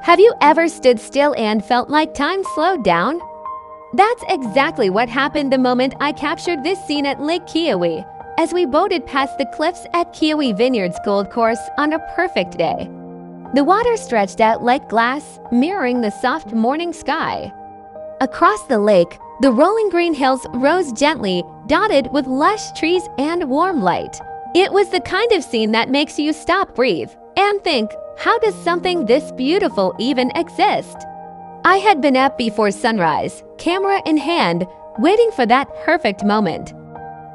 Have you ever stood still and felt like time slowed down? That's exactly what happened the moment I captured this scene at Lake Keowee as we boated past the cliffs at Keowee Vineyards Gold Course on a perfect day. The water stretched out like glass, mirroring the soft morning sky. Across the lake, the rolling green hills rose gently, dotted with lush trees and warm light. It was the kind of scene that makes you stop, breathe, and think, how does something this beautiful even exist? I had been up before sunrise, camera in hand, waiting for that perfect moment.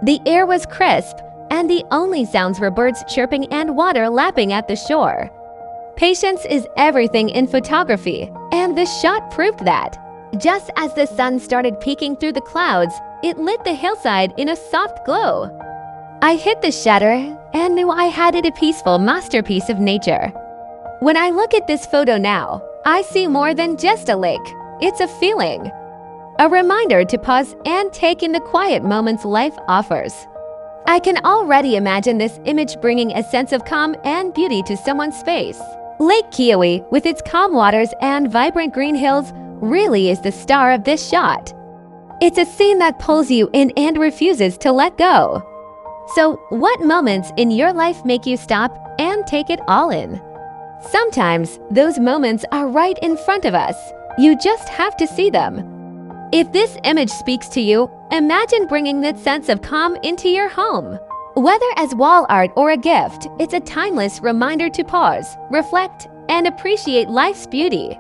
The air was crisp, and the only sounds were birds chirping and water lapping at the shore. Patience is everything in photography, and this shot proved that. Just as the sun started peeking through the clouds, it lit the hillside in a soft glow. I hit the shutter and knew I had it a peaceful masterpiece of nature. When I look at this photo now, I see more than just a lake. It's a feeling. A reminder to pause and take in the quiet moments life offers. I can already imagine this image bringing a sense of calm and beauty to someone's face. Lake Keowee, with its calm waters and vibrant green hills, really is the star of this shot. It's a scene that pulls you in and refuses to let go. So, what moments in your life make you stop and take it all in? Sometimes, those moments are right in front of us. You just have to see them. If this image speaks to you, imagine bringing that sense of calm into your home. Whether as wall art or a gift, it's a timeless reminder to pause, reflect, and appreciate life's beauty.